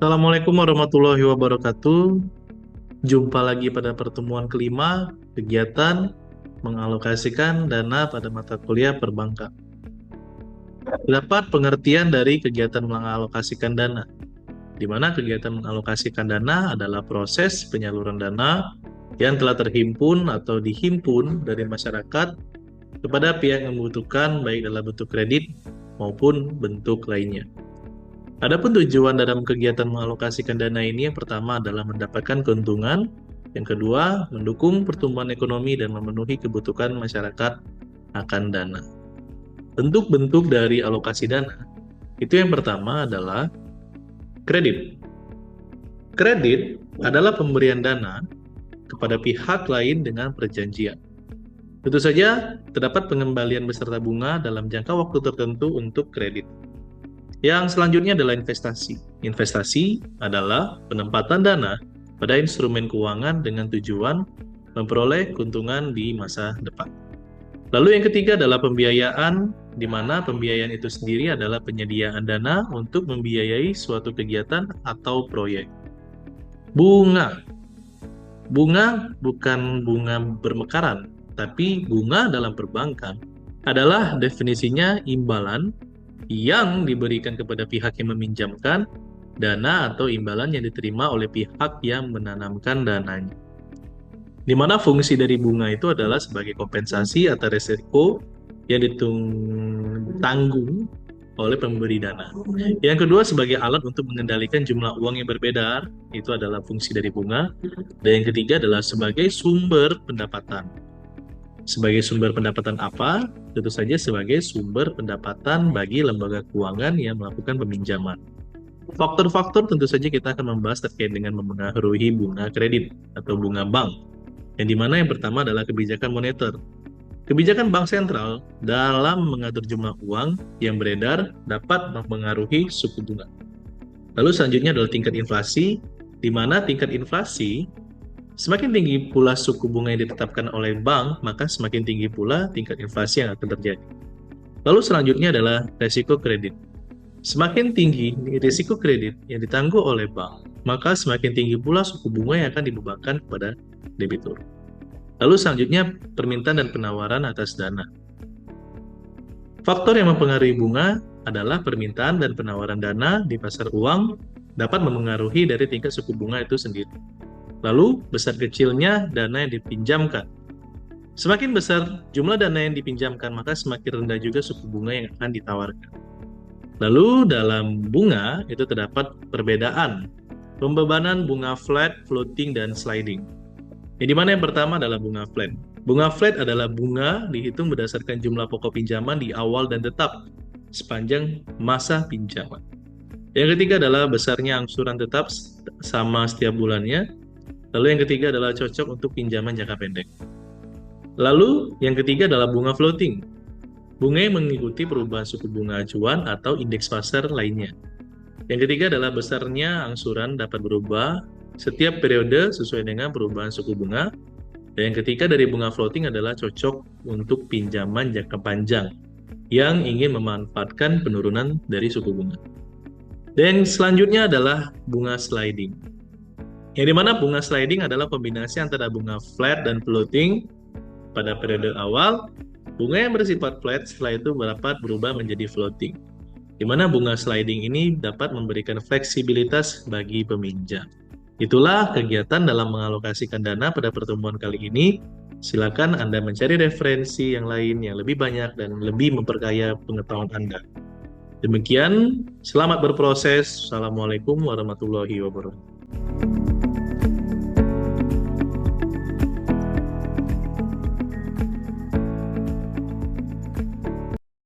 Assalamualaikum warahmatullahi wabarakatuh. Jumpa lagi pada pertemuan kelima, kegiatan mengalokasikan dana pada mata kuliah perbankan. Terdapat pengertian dari kegiatan mengalokasikan dana, di mana kegiatan mengalokasikan dana adalah proses penyaluran dana yang telah terhimpun atau dihimpun dari masyarakat kepada pihak yang membutuhkan baik dalam bentuk kredit maupun bentuk lainnya. Adapun tujuan dalam kegiatan mengalokasikan dana ini yang pertama adalah mendapatkan keuntungan, yang kedua mendukung pertumbuhan ekonomi dan memenuhi kebutuhan masyarakat akan dana. Bentuk-bentuk dari alokasi dana itu yang pertama adalah kredit. Kredit adalah pemberian dana kepada pihak lain dengan perjanjian. Tentu saja terdapat pengembalian beserta bunga dalam jangka waktu tertentu untuk kredit. Yang selanjutnya adalah investasi. Investasi adalah penempatan dana pada instrumen keuangan dengan tujuan memperoleh keuntungan di masa depan. Lalu yang ketiga adalah pembiayaan, di mana pembiayaan itu sendiri adalah penyediaan dana untuk membiayai suatu kegiatan atau proyek. Bunga. Bunga bukan bunga bermekaran, tapi bunga dalam perbankan adalah definisinya imbalan yang diberikan kepada pihak yang meminjamkan dana atau imbalan yang diterima oleh pihak yang menanamkan dananya. Di mana fungsi dari bunga itu adalah sebagai kompensasi atas resiko yang ditanggung oleh pemberi dana. Yang kedua sebagai alat untuk mengendalikan jumlah uang yang berbeda, itu adalah fungsi dari bunga. Dan yang ketiga adalah sebagai sumber pendapatan. Sebagai sumber pendapatan apa? Tentu saja sebagai sumber pendapatan bagi lembaga keuangan yang melakukan peminjaman. Faktor-faktor tentu saja kita akan membahas terkait dengan memengaruhi bunga kredit atau bunga bank. Yang dimana yang pertama adalah kebijakan moneter. Kebijakan bank sentral dalam mengatur jumlah uang yang beredar dapat mempengaruhi suku bunga. Lalu selanjutnya adalah tingkat inflasi, di mana tingkat inflasi semakin tinggi pula suku bunga yang ditetapkan oleh bank, maka semakin tinggi pula tingkat inflasi yang akan terjadi. Lalu selanjutnya adalah resiko kredit. Semakin tinggi risiko kredit yang ditangguh oleh bank, maka semakin tinggi pula suku bunga yang akan dibebankan kepada debitur. Lalu selanjutnya permintaan dan penawaran atas dana. Faktor yang mempengaruhi bunga adalah permintaan dan penawaran dana di pasar uang dapat memengaruhi dari tingkat suku bunga itu sendiri. Lalu, besar kecilnya dana yang dipinjamkan. Semakin besar jumlah dana yang dipinjamkan, maka semakin rendah juga suku bunga yang akan ditawarkan. Lalu, dalam bunga itu terdapat perbedaan pembebanan bunga flat, floating, dan sliding. Yang dimana yang pertama adalah bunga flat. Bunga flat adalah bunga dihitung berdasarkan jumlah pokok pinjaman di awal dan tetap sepanjang masa pinjaman. Yang ketiga adalah besarnya angsuran tetap sama setiap bulannya. Lalu yang ketiga adalah cocok untuk pinjaman jangka pendek. Lalu yang ketiga adalah bunga floating. Bunga yang mengikuti perubahan suku bunga acuan atau indeks pasar lainnya. Yang ketiga adalah besarnya angsuran dapat berubah setiap periode sesuai dengan perubahan suku bunga. Dan yang ketiga dari bunga floating adalah cocok untuk pinjaman jangka panjang yang ingin memanfaatkan penurunan dari suku bunga. Dan selanjutnya adalah bunga sliding. Yang dimana bunga sliding adalah kombinasi antara bunga flat dan floating pada periode awal. Bunga yang bersifat flat setelah itu dapat berubah menjadi floating. Dimana bunga sliding ini dapat memberikan fleksibilitas bagi peminjam. Itulah kegiatan dalam mengalokasikan dana pada pertemuan kali ini. Silakan Anda mencari referensi yang lain yang lebih banyak dan lebih memperkaya pengetahuan Anda. Demikian, selamat berproses. Assalamualaikum warahmatullahi wabarakatuh.